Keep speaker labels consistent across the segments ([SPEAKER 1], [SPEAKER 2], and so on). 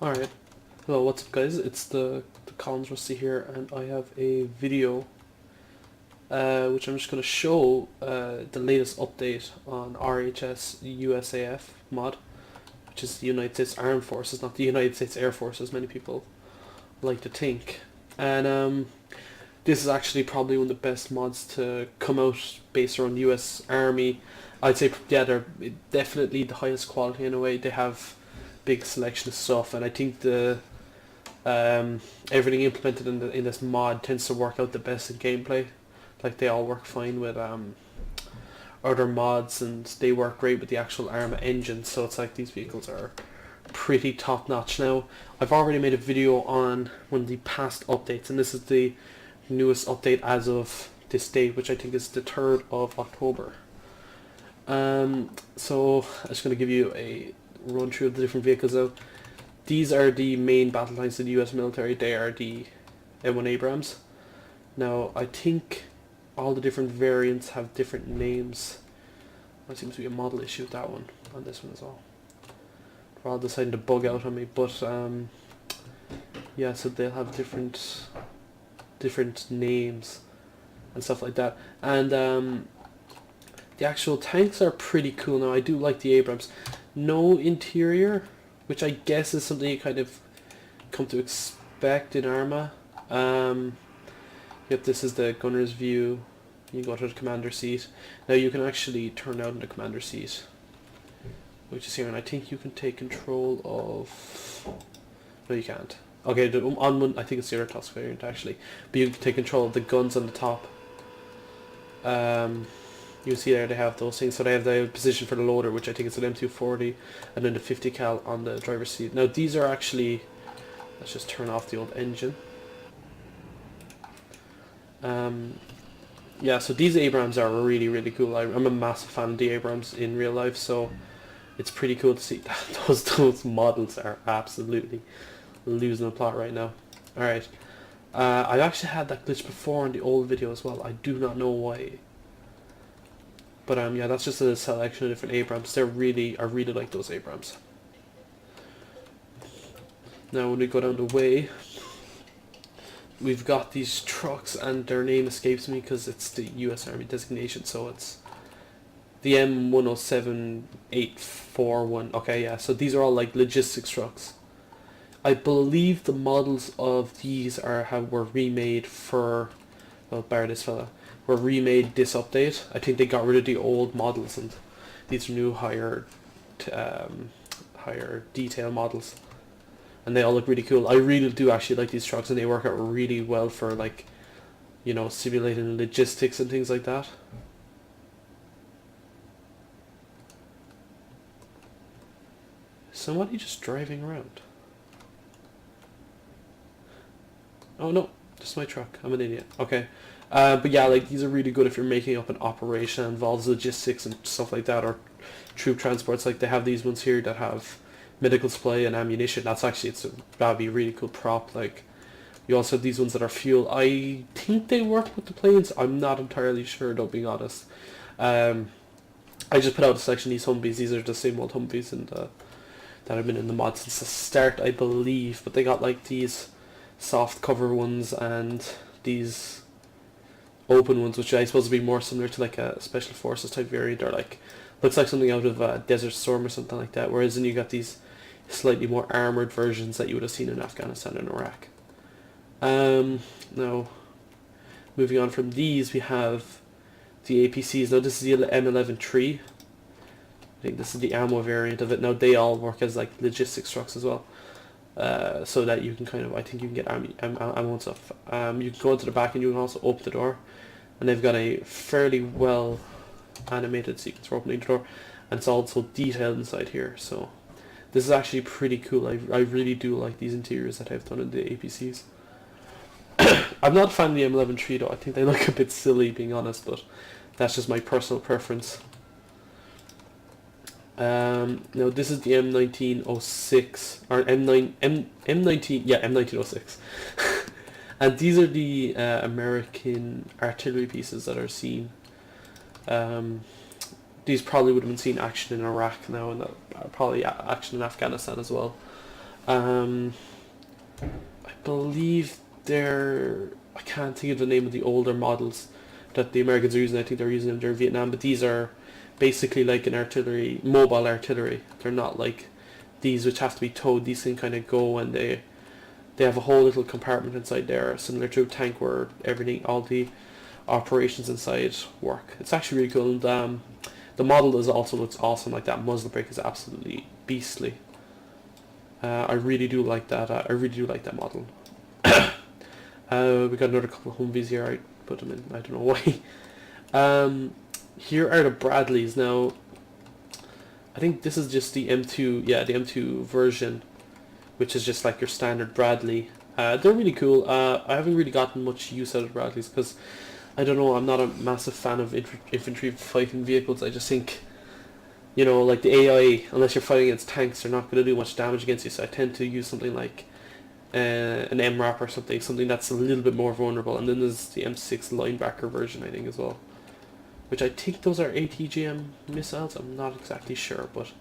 [SPEAKER 1] Alright, hello, what's up guys, it's the Collins Rusty here, and I have a video which I'm just going to show the latest update on RHS USAF Mod, which is the United States Armed Forces, not the United States Air Force as many people like to think. And this is actually probably one of the best mods to come out based around the US Army. I'd say, yeah, they're definitely the highest quality in a way. They have big selection of stuff, and I think the everything implemented in this mod tends to work out the best in gameplay. Like, they all work fine with other mods, and they work great with the actual Arma engine, so it's like these vehicles are pretty top notch. Now, I've already made a video on one of the past updates, and this is the newest update as of this date, which I think is the 3rd of October. So I'm just going to give you a run through of the different vehicles now. These are the main battle tanks of the US military. They are the M1 Abrams. Now, I think all the different variants have different names. There seems to be a model issue with that one, on this one as well. They're all deciding to bug out on me, but yeah, so they'll have different names and stuff like that. And the actual tanks are pretty cool. Now, I do like the Abrams. No interior, which I guess is something you kind of come to expect in Arma. Yep, this is the gunner's view. You go to the commander seat. Now you can actually turn out in the commander seat, which is here, and I think you can take control of... No, you can't. Okay, on one, I think it's the other task variant actually, but you can take control of the guns on the top. You see there they have those things, so they have the position for the loader, which I think is an M240, and then the 50 cal on the driver's seat. Now these are actually, let's just turn off the old engine. Yeah, so these Abrams are really, really cool. I'm a massive fan of the Abrams in real life, so it's pretty cool to see that those models are absolutely losing the plot right now. Alright, I actually had that glitch before in the old video as well. I do not know why. But yeah, that's just a selection of different Abrams. I really like those Abrams. Now when we go down the way, we've got these trucks, and their name escapes me because it's the US Army designation, so it's the M107841. Okay, yeah, so these are all like logistics trucks. I believe the models of these were remade for, well, bar this fella, were remade this update. I think they got rid of the old models, and these are new higher detail models, and they all look really cool. I really do actually like these trucks, and they work out really well for, like, you know, simulating logistics and things like that. Somebody just driving around. Oh no, just my truck. I'm an idiot. Okay. But yeah, like, these are really good if you're making up an operation that involves logistics and stuff like that, or troop transports. Like, they have these ones here that have medical supply and ammunition. That'd be a really cool prop. Like, you also have these ones that are fuel. I think they work with the planes. I'm not entirely sure, though, being honest. I just put out a selection of these Humvees. These are the same old Humvees that have been in the mod since the start, I believe. But they got like these soft cover ones and these open ones, which I suppose would be more similar to like a special forces type variant, or like looks like something out of Desert Storm or something like that. Whereas then you got these slightly more armored versions that you would have seen in Afghanistan and Iraq. Now, moving on from these, we have the APCs. Now this is the M11-3. I think this is the ammo variant of it. Now they all work as like logistics trucks as well. So that you can kind of, I think you can get ammo and stuff. You can go into the back, and you can also open the door, and they've got a fairly well animated sequence for opening the door, and it's also detailed inside here. So this is actually pretty cool. I really do like these interiors that I've done in the APCs. I'm not a fan of the M11-3 though. I think they look a bit silly, being honest, but that's just my personal preference. Now this is the M1906, or M1906. And these are the American artillery pieces that are seen. These probably would have been seen action in Iraq now, and probably action in Afghanistan as well. I believe I can't think of the name of the older models that the Americans are using. I think they're using them during Vietnam, but these are basically like an mobile artillery. They're not like these which have to be towed. These things kind of go, and they have a whole little compartment inside there, similar to a tank, where all the operations inside work. It's actually really cool, and the model looks awesome. Like, that muzzle brake is absolutely beastly. I really do like that. I really do like that model. We got another couple of Humvees here. I put them in. I don't know why. Here are the Bradleys. Now, I think this is just the M2. Yeah, the M2 version, which is just like your standard Bradley. They're really cool. I haven't really gotten much use out of Bradleys because, I don't know, I'm not a massive fan of infantry fighting vehicles. I just think, like the AI, unless you're fighting against tanks, they're not going to do much damage against you. So I tend to use something like an MRAP or something that's a little bit more vulnerable. And then there's the M6 linebacker version, I think, as well, which I think those are ATGM missiles. I'm not exactly sure, but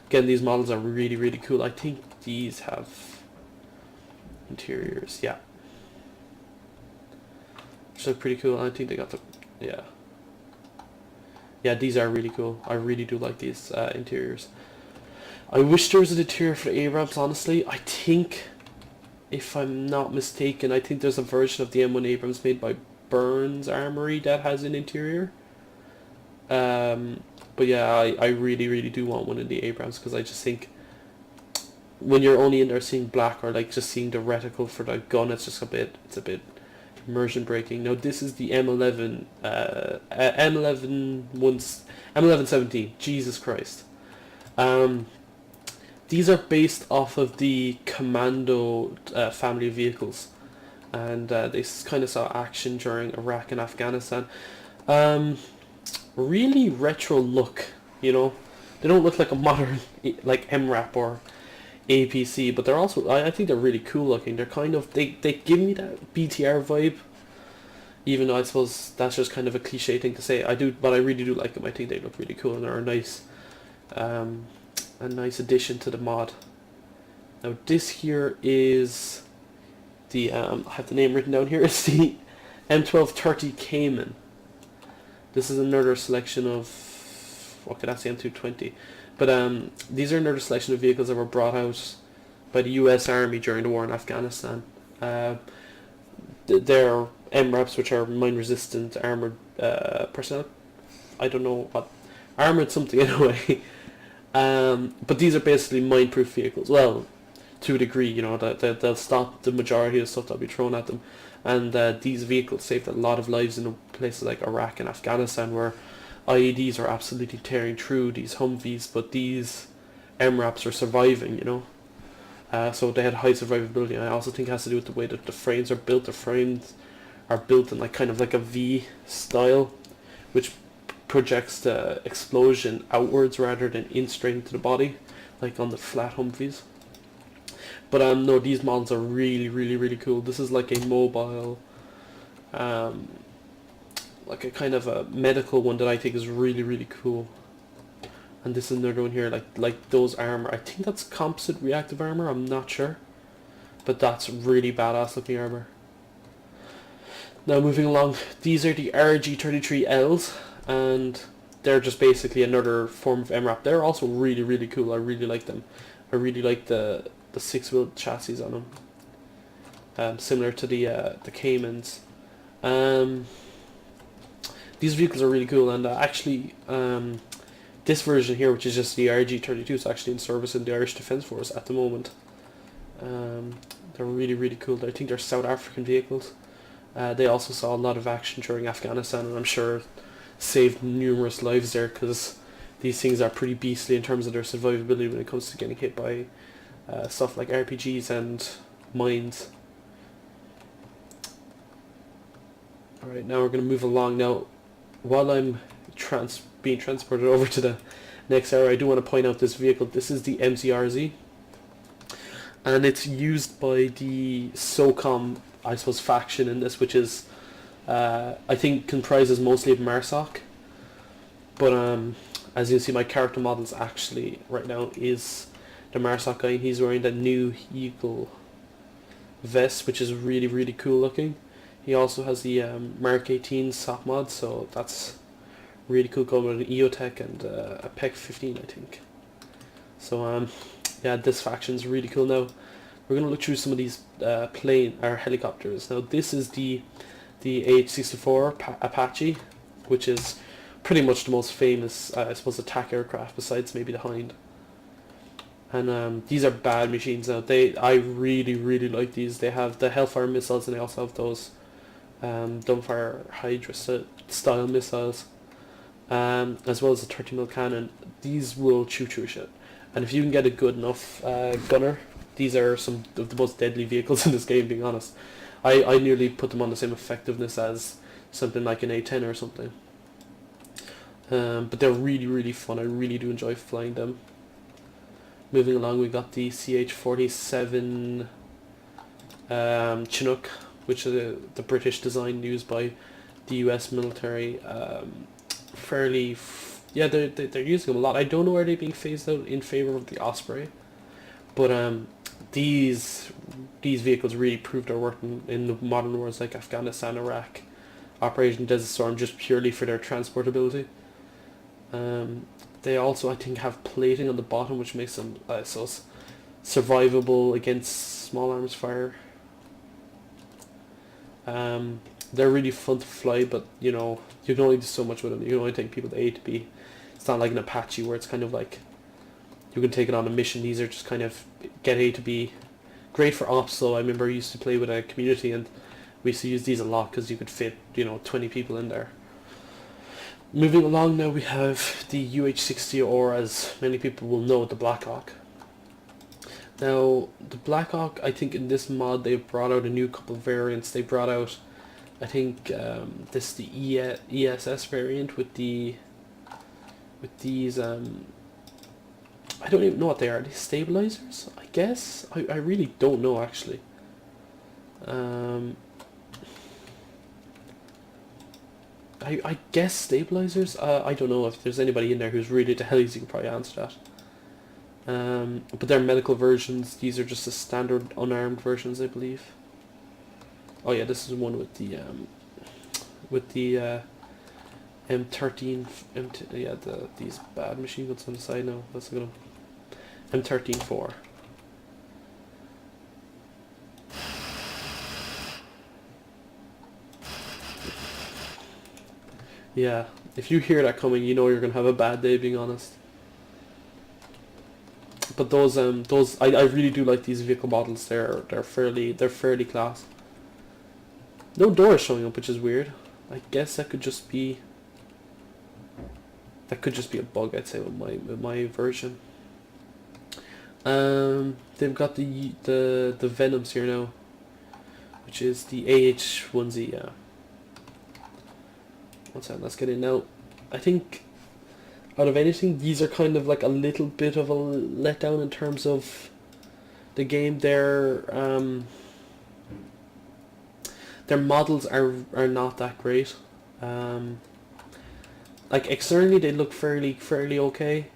[SPEAKER 1] again, these models are really, really cool. I think these have interiors, yeah, which look pretty cool. I think they got yeah, these are really cool. I really do like these interiors. I wish there was an interior for the Abrams, honestly. I think, if I'm not mistaken, I think there's a version of the M1 Abrams made by Burns Armory that has an interior. But yeah, I really, really do want one in the Abrams, because I just think when you're only in there seeing black, or like just seeing the reticle for the gun, it's a bit immersion breaking. Now this is the M11 M1117. Jesus Christ. These are based off of the Commando family of vehicles, and they kind of saw action during Iraq and Afghanistan. Really retro look, they don't look like a modern like MRAP or APC, but they're also, I think they're really cool looking. They're kind of, they give me that BTR vibe, even though I suppose that's just kind of a cliche thing to say. But I really do like them. I think they look really cool, and they're a nice addition to the mod. Now this here is the I have the name written down here. It's the M1230 Cayman. This is another selection of, okay, that's the M220. But these are another selection of vehicles that were brought out by the US Army during the war in Afghanistan. They're MRAPs, which are mine-resistant armoured personnel. I don't know what, armoured something anyway. But these are basically mine-proof vehicles. Well, to a degree, they'll stop the majority of stuff that'll be thrown at them. And these vehicles saved a lot of lives in places like Iraq and Afghanistan, where IEDs are absolutely tearing through these Humvees, but these MRAPs are surviving, so they had high survivability. And I also think it has to do with the way that the frames are built. The frames are built in like kind of like a V style, which projects the explosion outwards rather than in straight into the body, like on the flat Humvees. But no, these models are really, really, really cool. This is like a mobile, like a kind of a medical one that I think is really, really cool. And this is another one here, like those armor. I think that's composite reactive armor. I'm not sure, but that's really badass looking armor. Now moving along, these are the RG33Ls, and they're just basically another form of MRAP. They're also really, really cool. I really like them. I really like the 6-wheel chassis on them, similar to the Caymans. These vehicles are really cool, and actually this version here, which is just the RG32, is actually in service in the Irish Defence Force at the moment. They're really, really cool. I think they're South African vehicles. They also saw a lot of action during Afghanistan, and I'm sure saved numerous lives there, because these things are pretty beastly in terms of their survivability when it comes to getting hit by stuff like RPGs and mines. Alright, now we're going to move along. Now, while I'm being transported over to the next area, I do want to point out this vehicle. This is the MCRZ, and it's used by the SOCOM, I suppose, faction in this, which is, I think, comprises mostly of MARSOC. But as you can see, my character models actually right now is the Marsoc guy, and he's wearing that new Eagle vest, which is really, really cool looking. He also has the Mark 18 SOC mod, so that's really cool, going with an EOTech and a PEC 15, I think. So yeah, this faction's really cool. Now we're gonna look through some of these plane or helicopters. Now this is the AH-64 Apache, which is pretty much the most famous, I suppose, attack aircraft besides maybe the Hind. And these are bad machines. Now I really, really like these. They have the Hellfire missiles, and they also have those Dumbfire Hydra style missiles, as well as a 30mm cannon. These will chew through shit. And if you can get a good enough gunner, these are some of the most deadly vehicles in this game, being honest. I nearly put them on the same effectiveness as something like an A-10 or something. But they're really, really fun. I really do enjoy flying them. Moving along, we got the CH-47 Chinook, which is the British design used by the US military. Yeah, they're using them a lot. I don't know where they're being phased out in favor of the Osprey, but these vehicles really proved their worth in the modern wars like Afghanistan, Iraq, Operation Desert Storm, just purely for their transportability. They also, I think, have plating on the bottom, which makes them so survivable against small arms fire. They're really fun to fly, but you know, you can only do so much with them. You can only take people to A to B. It's not like an Apache where it's kind of like you can take it on a mission. These are just kind of get A to B. Great for ops. So I remember I used to play with a community, and we used to use these a lot because you could fit, you know, 20 people in there. Moving along now, we have the UH-60, or as many people will know, the Black Hawk. Now, the Black Hawk, I think in this mod they've brought out a new couple of variants. They brought out, I think, this the ESS variant with these, I don't even know what they are. Are they stabilizers? I guess? I really don't know, actually. I guess stabilizers? I don't know if there's anybody in there who's really the hellies. You can probably answer that. But they're medical versions. These are just the standard unarmed versions, I believe. Oh yeah, this is one with the M13, yeah, these bad machine guns on the side now. Let's look at them. M13-4. Yeah, if you hear that coming, you know you're gonna have a bad day, being honest. But those I really do like these vehicle models. They're fairly class. No doors showing up, which is weird. I guess that could just be a bug, I'd say, with my version. They've got the Venoms here now, which is the AH-1Z. Yeah. One second, let's get in now. I think out of anything, these are kind of like a little bit of a letdown in terms of the game. Their models are not that great. Like externally they look fairly okay,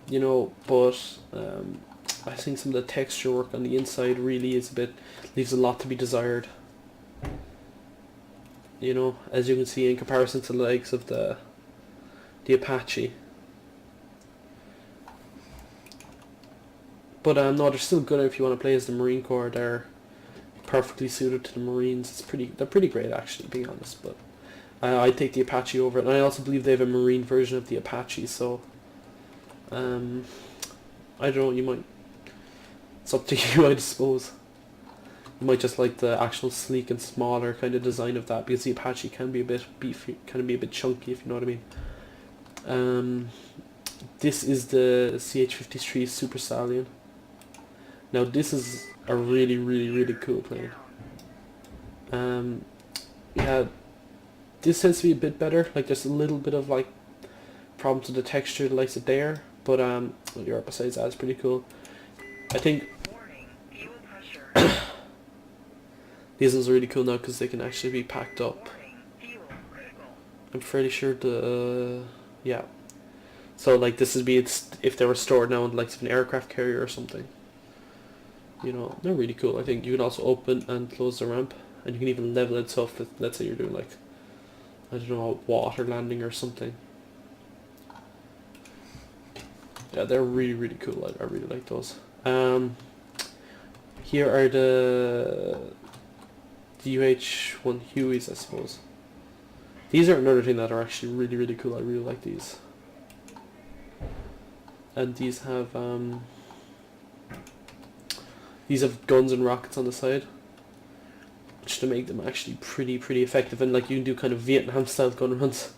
[SPEAKER 1] you know, but I think some of the texture work on the inside really leaves a lot to be desired. You know, as you can see, in comparison to the likes of the Apache. But no, they're still good if you want to play as the Marine Corps. They're perfectly suited to the Marines. They're pretty great, actually, being honest. But I'd take the Apache over it, and I also believe they have a Marine version of the Apache. So I don't know. You might. It's up to you, I suppose. You might just like the actual sleek and smaller kind of design of that, because the Apache can be a bit beefy, can be a bit chunky, if you know what I mean. This is the CH-53 Super Stallion. Now this is a really cool plane. Yeah, this tends to be a bit better. Like there's a little bit of like problems with the texture, the likes of there, but Europe besides that is pretty cool. I think these ones are really cool now because they can actually be packed up. I'm fairly sure yeah. So like this would be if they were stored now in like an aircraft carrier or something. You know, they're really cool. I think you can also open and close the ramp, and you can even level it. So if let's say you're doing like, I don't know, a water landing or something. Yeah, they're really, really cool. I really like those. Here are the UH-1 Hueys, I suppose. These are another thing that are actually really, really cool. I really like these. And these have guns and rockets on the side, which to make them actually pretty effective. And like you can do kind of Vietnam style gun runs.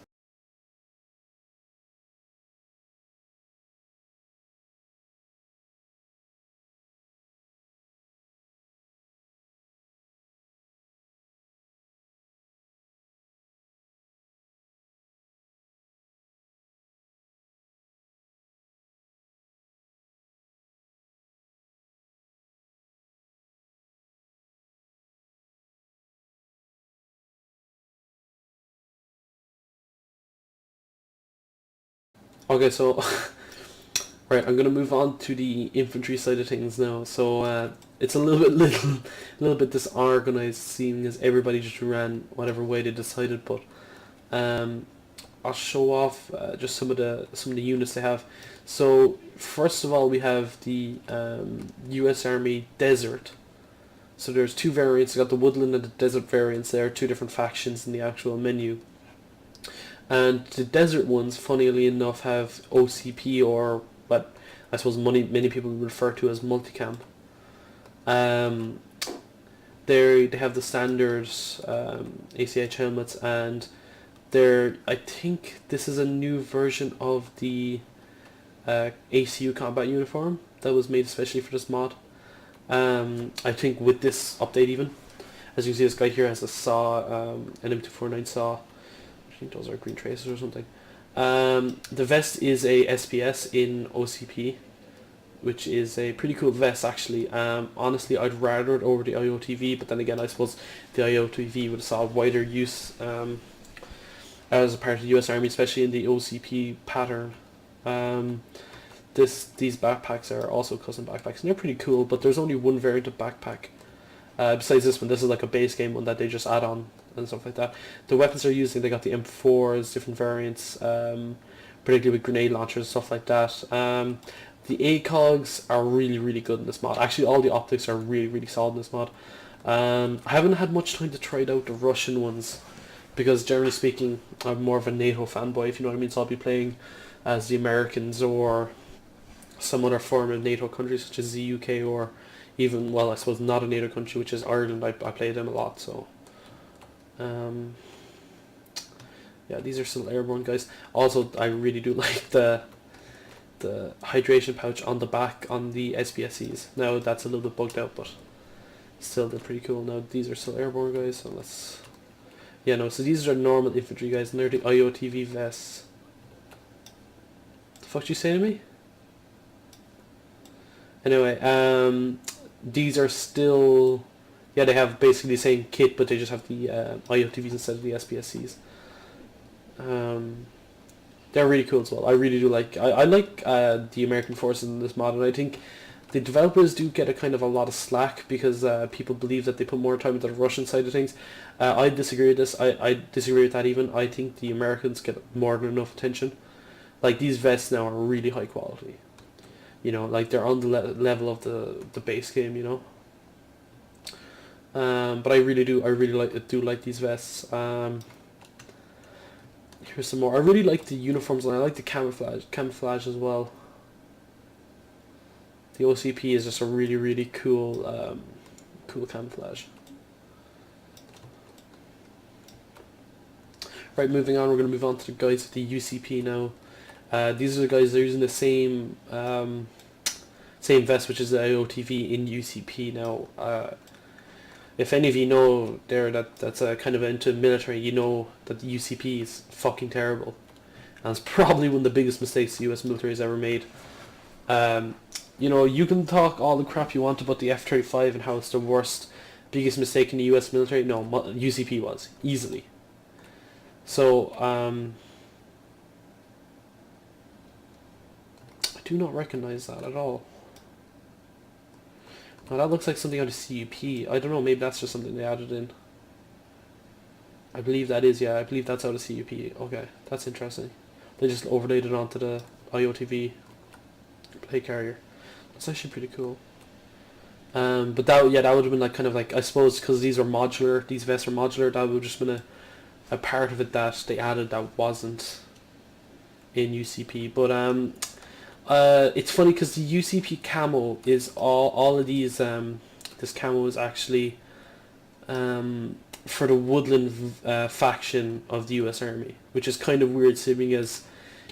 [SPEAKER 1] Okay, so right, I'm gonna move on to the infantry side of things now. So it's a little bit disorganized, seeing as everybody just ran whatever way they decided. But I'll show off just some of the units they have. So first of all, we have the U.S. Army Desert. So there's two variants. You got the woodland and the desert variants. There are two different factions in the actual menu. And the desert ones, funnily enough, have OCP, or what I suppose many people refer to as multicam. They have the standard ACH helmets, and I think this is a new version of the ACU combat uniform that was made especially for this mod. I think with this update, even as you can see, this guy here has a saw, an M249 saw. I think those are green tracers or something. The vest is a SPS in OCP, which is a pretty cool vest actually. Honestly, I'd rather it over the IOTV, but then again, I suppose the IOTV would have saw wider use as a part of the US Army, especially in the OCP pattern. These backpacks are also custom backpacks, and they're pretty cool, but there's only one variant of backpack. Besides this one, this is like a base game one that they just add on and stuff like that. The weapons they're using, they got the M4s, different variants, particularly with grenade launchers and stuff like that. The ACOGs are really good in this mod. Actually, all the optics are really solid in this mod. I haven't had much time to try out the Russian ones, because generally speaking, I'm more of a NATO fanboy, if you know what I mean. So I'll be playing as the Americans or some other form of NATO country, such as the UK, or even, well, I suppose not a NATO country, which is Ireland. I play them a lot, so yeah, these are still airborne guys. Also, I really do like the hydration pouch on the back on the SPSCs. Now that's a little bit bugged out, but still they're pretty cool. Now these are still airborne guys, so let's, yeah, no, so these are normal infantry guys, and they're the IOTV vests. The fuck did you say to me? Anyway, these are still, yeah, they have basically the same kit, but they just have the IOTVs instead of the SPSCs. They're really cool as well. I really do like, I like the American forces in this mod, and I think the developers do get a lot of slack because people believe that they put more time into the Russian side of things. I disagree with this. I disagree with that even. I think the Americans get more than enough attention. Like, these vests now are really high quality. You know, like, they're on the level of the base game, you know. But I really do like these vests. Here's some more. I really like the uniforms, and I like the camouflage as well. The OCP is just a really cool cool camouflage. Right, moving on, we're going to move on to the guys with the UCP now. These are the guys that are using the same vest, which is the IOTV in UCP now. If any of you know that's kind of into military, you know that the UCP is fucking terrible, and it's probably one of the biggest mistakes the US military has ever made. You know, you can talk all the crap you want about the F-35 and how it's the biggest mistake in the US military. No, UCP was, easily. So, do not recognize that at all. Now that looks like something out of CUP. I don't know, maybe that's just something they added in. I believe that is, yeah, I believe that's out of CUP. Okay, that's interesting. They just overlaid it onto the IOTV play carrier. That's actually pretty cool. But that, yeah, that would have been like kind of like, I suppose because these are modular, these vests are modular, that would have just been a part of it that they added that wasn't in UCP. But it's funny because the UCP camo is all of these. This camo is actually for the woodland faction of the U.S. Army, which is kind of weird, seeing as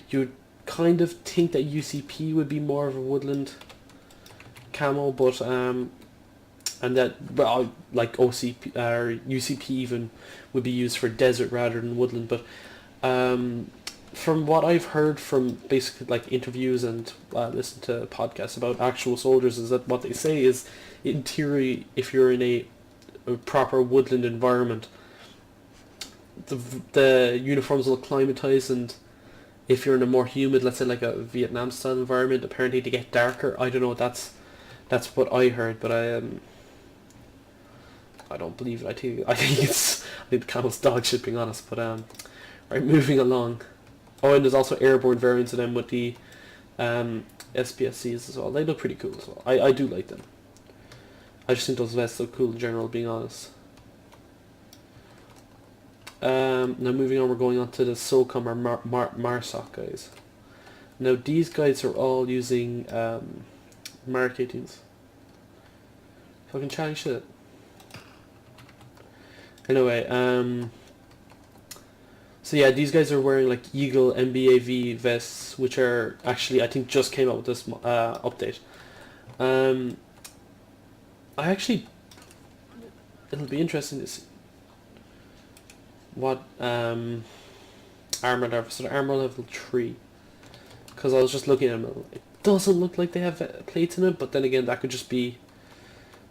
[SPEAKER 1] you'd kind of think that UCP would be more of a woodland camo, but and that, well, like OCP or UCP even would be used for desert rather than woodland. But from what I've heard from basically like interviews and listen to podcasts about actual soldiers, is that what they say is, in theory, if you're in a proper woodland environment, the uniforms will acclimatize, and if you're in a more humid, let's say like a Vietnam style environment, apparently they get darker. I don't know, that's what I heard, but I don't believe it. I think the camel's dog shit, being honest. But right, moving along. Oh, and there's also airborne variants of them with the SPSCs as well. They look pretty cool as well. I do like them. I just think those vests look cool in general, being honest. Now moving on, we're going on to the SOCOM or MARSOC guys. Now these guys are all using Mark 18s. Fucking chatting shit. Anyway, so yeah, these guys are wearing like Eagle MBAV vests, which are actually, I think, just came out with this update. It'll be interesting to see what armor level. So the armor level 3, because I was just looking at them. It doesn't look like they have plates in it, but then again, that could just be,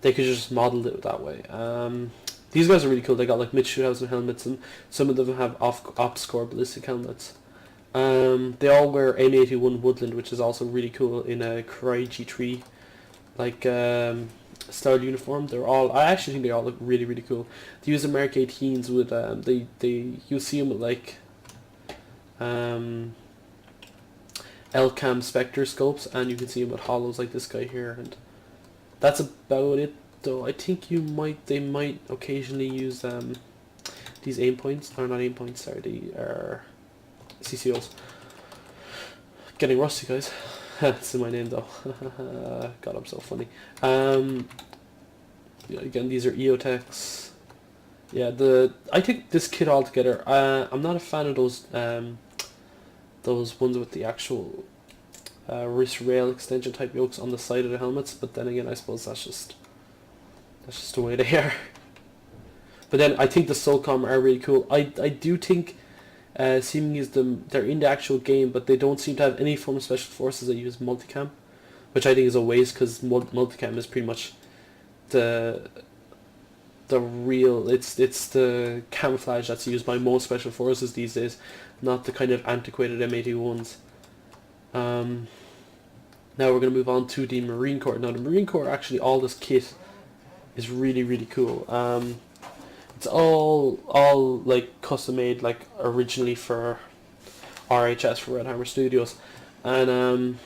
[SPEAKER 1] they could just model it that way. These guys are really cool. They got like mid-2000 helmets, and some of them have off-score ballistic helmets. They all wear M81 Woodland, which is also really cool, in a Karai G3 like style uniform. I actually think they all look really, really cool. They use the Mark 18s with you see them with like LCAM Spectre scopes, and you can see them with hollows like this guy here, and that's about it. Though I think they might occasionally use these aim points, or not aim points, sorry, the CCOs. Getting rusty, guys. That's in my name though. God, I'm so funny. Yeah, again, these are EOTechs. Yeah, I think this kit altogether. I'm not a fan of those ones with the actual wrist rail extension type yokes on the side of the helmets. But then again, I suppose that's just the way they are. But then I think the SOCOM are really cool. I do think, seeming as they're in the actual game, but they don't seem to have any form of special forces that use multicam, which I think is a waste, because multicam is pretty much the real, it's the camouflage that's used by most special forces these days, not the kind of antiquated M81s. Now we're going to move on to the Marine Corps. Now the Marine Corps, actually, all this kit is really, really cool. It's all like custom made, like originally for RHS, for Red Hammer Studios, and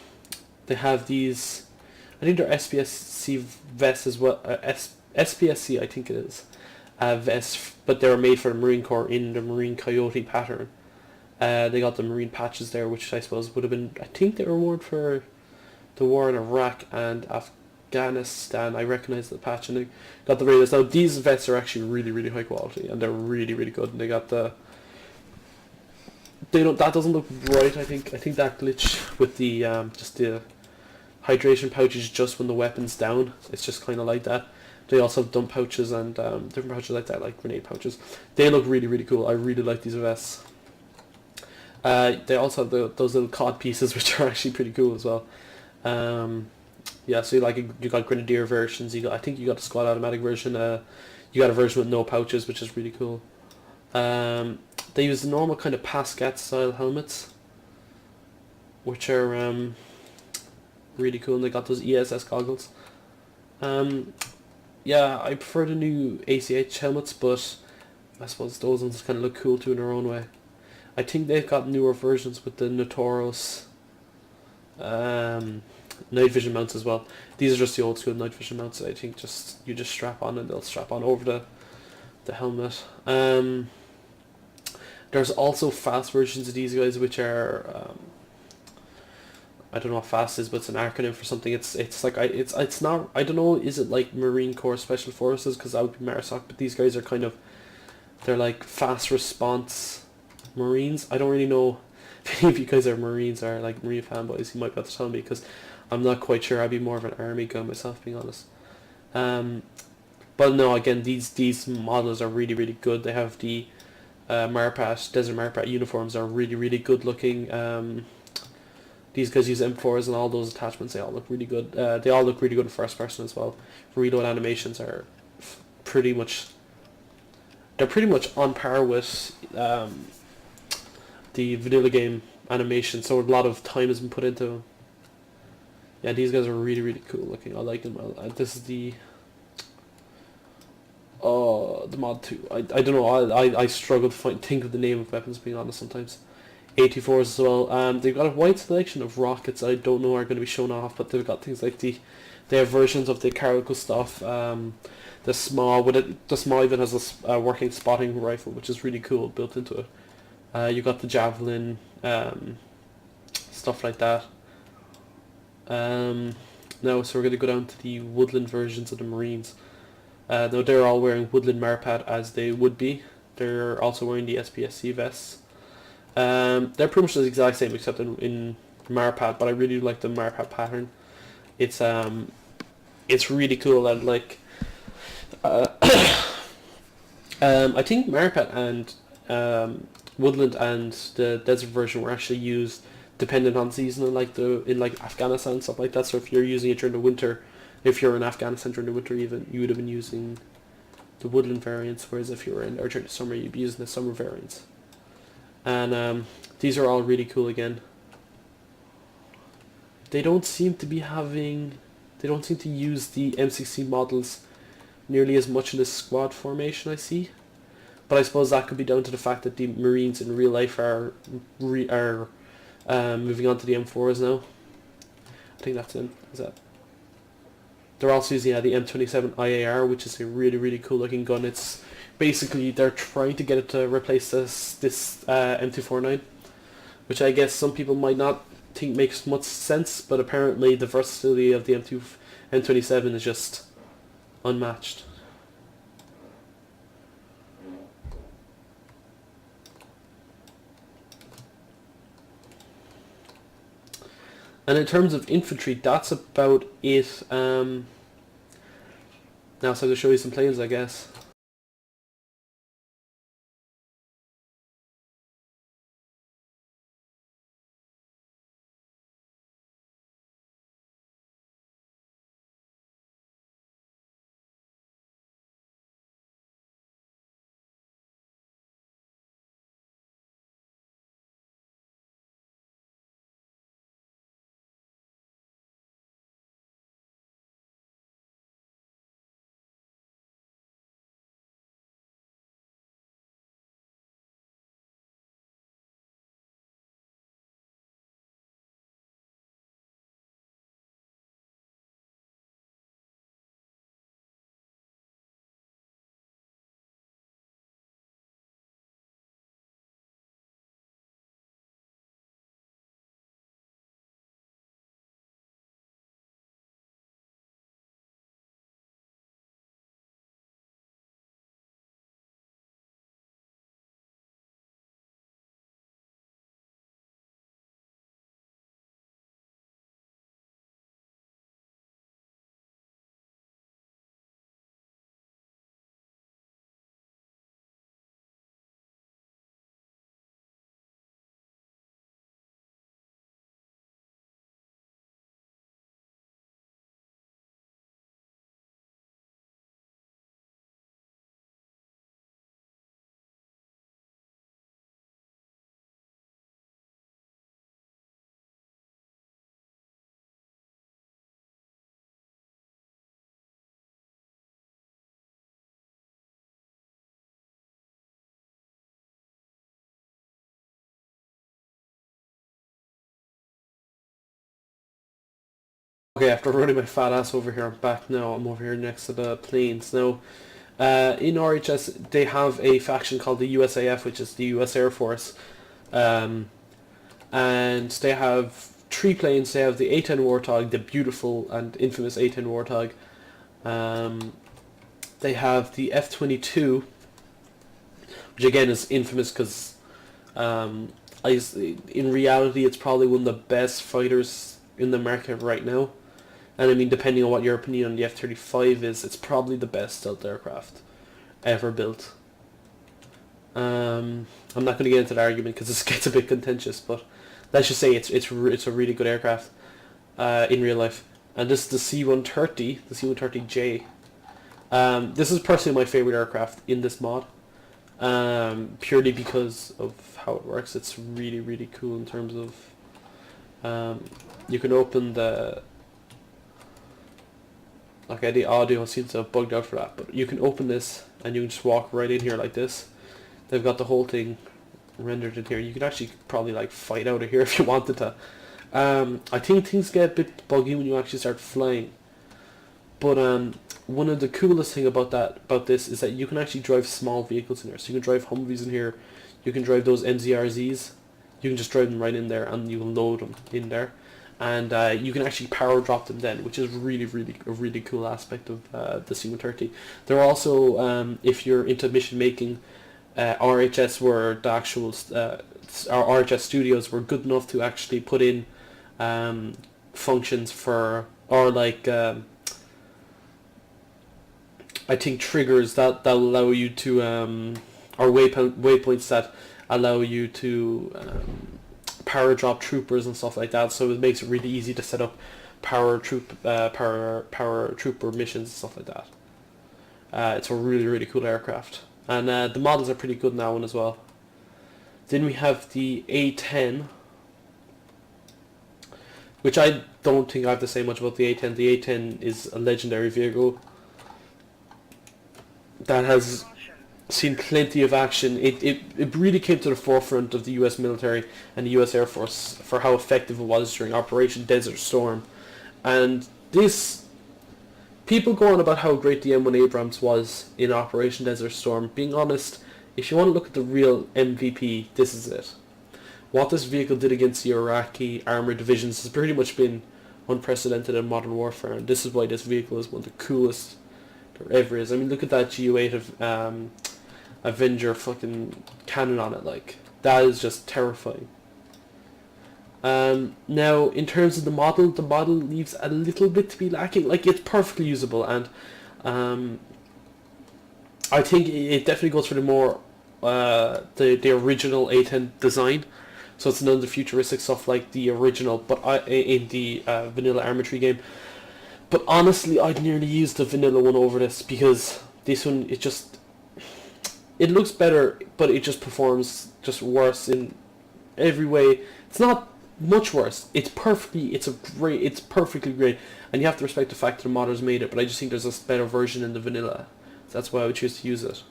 [SPEAKER 1] they have these, I think they're SPSC vests as well. SPSC, I think it is, vests, but they were made for the Marine Corps in the Marine Coyote pattern. They got the Marine patches there, which I suppose would have been, I think they were worn for the war in Iraq and Afghanistan. I recognize the patch, and they got the radius. Now these vests are actually really, really high quality, and they're really, really good. And they got that doesn't look right. I think that glitch with the just the hydration pouches just when the weapon's down. It's just kind of like that. They also have dump pouches and different pouches like that, like grenade pouches. They look really, really cool. I really like these vests. They also have those little cod pieces, which are actually pretty cool as well. Yeah, so you got grenadier versions. I think you got a squad automatic version. You got a version with no pouches, which is really cool. They use the normal kind of Pascat style helmets, which are really cool, and they got those ESS goggles. Yeah, I prefer the new ACH helmets, but I suppose those ones kind of look cool too in their own way. I think they've got newer versions with the Notoros night vision mounts as well. These are just the old school night vision mounts that I think you just strap on, and they'll strap on over the helmet. There's also fast versions of these guys, which are I don't know what fast is, but it's an acronym for something. It's like it's not, I don't know, is it like Marine Corps Special Forces, because that would be MARSOC, but these guys are kind of, they're like fast response Marines. I don't really know if any of you guys are Marines or like Marine fanboys. You might be able to tell me, because I'm not quite sure. I'd be more of an army guy myself, being honest. But no, again, these models are really, really good. They have the Marpat, Desert Marpat uniforms are really, really good looking. These guys use M4s and all those attachments. They all look really good. They all look really good in first person as well. Reload animations are pretty much, they're pretty much on par with the vanilla game animation. So a lot of time has been put into them. Yeah, these guys are really, really cool looking. I like them. This is the mod 2. I don't know. I struggle to think of the name of weapons, being honest, sometimes. 84s as well. They've got a wide selection of rockets. I don't know are going to be shown off, but they've got things like they have versions of the Caracal stuff. The small even has a working spotting rifle, which is really cool, built into it. You got the javelin, stuff like that. Now, so we're going to go down to the woodland versions of the Marines. Though they're all wearing woodland Marpat as they would be. They're also wearing the SPSC vests. They're pretty much the exact same except in Marpat, but I really like the Marpat pattern. It's really cool, and like I think Marpat and Woodland and the desert version were actually used dependent on season, in like Afghanistan and stuff like that. So if you're using it during the winter, if you're in Afghanistan during the winter, even you would have been using the Woodland variants, whereas if you were in there during the summer, you'd be using the summer variants. And these are all really cool again. They don't seem to use the M16 models nearly as much in this squad formation, I see. But I suppose that could be down to the fact that the Marines in real life are moving on to the M4s now. I think that's it. Is that? They're also using the M27 IAR, which is a really, really cool looking gun. It's basically, they're trying to get it to replace this M249, which I guess some people might not think makes much sense, but apparently the versatility of the M27 is just unmatched. And in terms of infantry, that's about it. Now, so I'm going to show you some planes, I guess. Okay, after running my fat ass over here, I'm back now. I'm over here next to the planes. Now, in RHS, they have a faction called the USAF, which is the US Air Force. And they have 3 planes. They have the A-10 Warthog, the beautiful and infamous A-10 Warthog. They have the F-22, which again is infamous because in reality it's probably one of the best fighters in the market right now. And I mean, depending on what your opinion on the F-35 is, it's probably the best stealth aircraft ever built. I'm not going to get into the argument because this gets a bit contentious, but let's just say it's a really good aircraft in real life. And this is the C-130, the C-130J. This is personally my favorite aircraft in this mod, purely because of how it works. It's really, really cool in terms of you can open the... Okay, the audio seems to have bugged out for that, but you can open this and you can just walk right in here like this. They've got the whole thing rendered in here. You could actually probably like fight out of here if you wanted to. I think things get a bit buggy when you actually start flying. But one of the coolest thing about this is that you can actually drive small vehicles in here. So you can drive Humvees in here. You can drive those MZRZs. You can just drive them right in there and you can load them in there. And you can actually power drop them then, which is really, really a really cool aspect of the C-130. There are also, if you're into mission making, RHS were the actual our RHS studios were good enough to actually put in functions for, or like I think triggers that allow you to or waypoints that allow you to power drop troopers and stuff like that. So it makes it really easy to set up power trooper missions and stuff like that. It's a really, really cool aircraft. And the models are pretty good in that one as well. Then we have the A-10, which I don't think I have to say much about the A-10. The A-10 is a legendary vehicle that has seen plenty of action. It really came to the forefront of the US military and the US Air Force for how effective it was during Operation Desert Storm. And this... People go on about how great the M1 Abrams was in Operation Desert Storm. Being honest, if you want to look at the real MVP, this is it. What this vehicle did against the Iraqi armoured divisions has pretty much been unprecedented in modern warfare, and this is why this vehicle is one of the coolest there ever is. I mean, look at that GU8 of Avenger fucking cannon on it, like, that is just terrifying. Now, in terms of the model leaves a little bit to be lacking. Like, it's perfectly usable, and I think it definitely goes for the more the original A-10 design. So it's none of the futuristic stuff like the original, but in the vanilla Arma game. But honestly, I'd nearly use the vanilla one over this, because this one, it looks better, but it just performs just worse in every way. It's not much worse. It's perfectly great, and you have to respect the fact that the modders made it, but I just think there's a better version in the vanilla. So that's why I would choose to use it.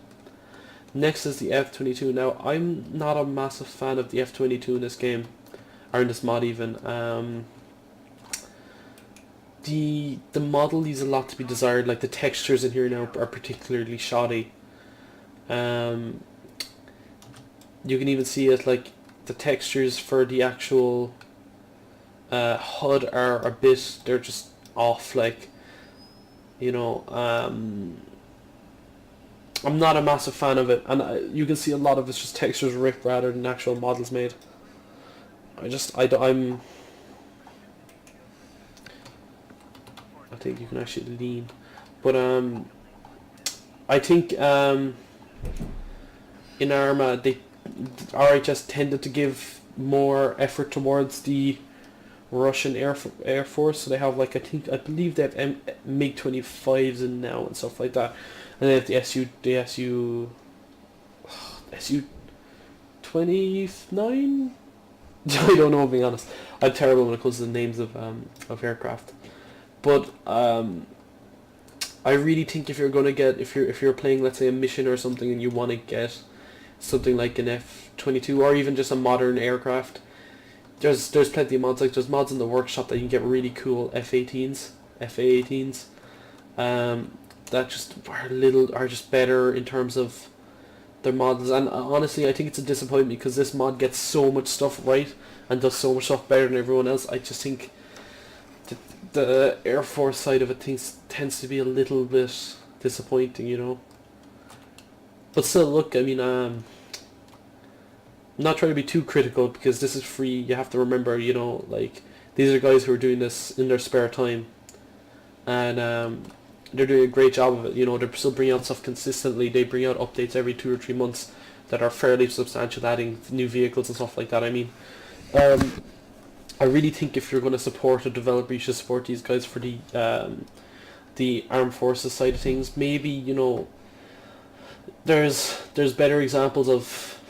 [SPEAKER 1] Next is the F-22. Now, I'm not a massive fan of the F-22 in this game, or in this mod even. The model leaves a lot to be desired. Like, the textures in here now are particularly shoddy. You can even see it, like, the textures for the actual HUD are a bit, they're just off, like, you know. I'm not a massive fan of it, and you can see a lot of it's just textures ripped rather than actual models made. I think you can actually lean, but I think in Arma RHS tended to give more effort towards the Russian Air Force, so they have, like, I believe they have MiG-25s in now and stuff like that, and they have the SU-29. I don't know, being honest. I'm terrible when it comes to the names of aircraft, but I really think if you're gonna get, if you're playing, let's say, a mission or something, and you want to get something like an F-22 or even just a modern aircraft, there's plenty of mods. Like there's mods in the workshop that you can get really cool FA18s, that just are just better in terms of their models. And honestly, I think it's a disappointment because this mod gets so much stuff right and does so much stuff better than everyone else. I just think the Air Force side of it tends to be a little bit disappointing, you know. But still, look, I mean, I'm not trying to be too critical because this is free. You have to remember, you know, like, these are guys who are doing this in their spare time, and they're doing a great job of it. You know, they're still bringing out stuff consistently. They bring out updates every 2 or 3 months that are fairly substantial, adding new vehicles and stuff like that. I mean, I really think if you're going to support a developer, you should support these guys for the armed forces side of things. Maybe, you know, there's better examples of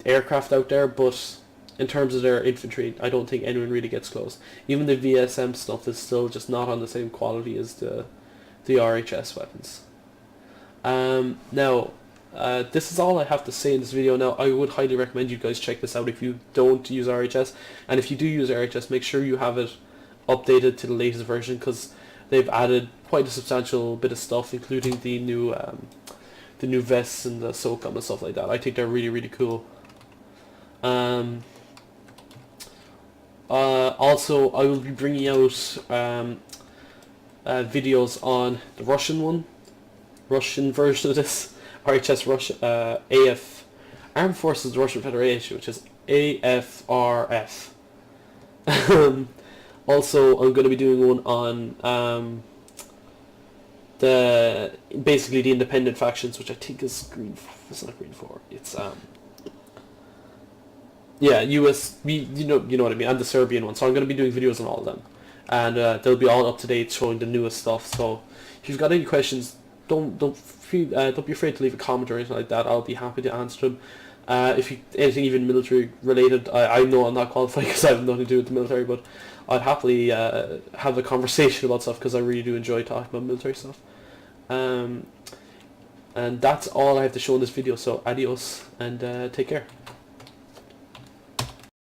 [SPEAKER 1] aircraft out there, but in terms of their infantry, I don't think anyone really gets close. Even the VSM stuff is still just not on the same quality as the RHS weapons. Now, this is all I have to say in this video. Now, I would highly recommend you guys check this out if you don't use RHS, and if you do use RHS, make sure you have it updated to the latest version, because they've added quite a substantial bit of stuff, including the new vests and the SOCOM and stuff like that. I think they're really, really cool. Also, I will be bringing out videos on the Russian version of this, RHS Russia, AF, Armed Forces of the Russian Federation, which is AFRF. Also, I'm going to be doing one on basically the independent factions, which I think is green. It's not green 4. It's yeah, US. You know what I mean, and the Serbian one. So I'm going to be doing videos on all of them, and they'll be all up to date, showing the newest stuff. So if you've got any questions, don't be afraid to leave a comment or anything like that. I'll be happy to answer them. If anything even military related, I know I'm not qualified because I have nothing to do with the military, but I'd happily have a conversation about stuff because I really do enjoy talking about military stuff. And that's all I have to show in this video. So adios and take care.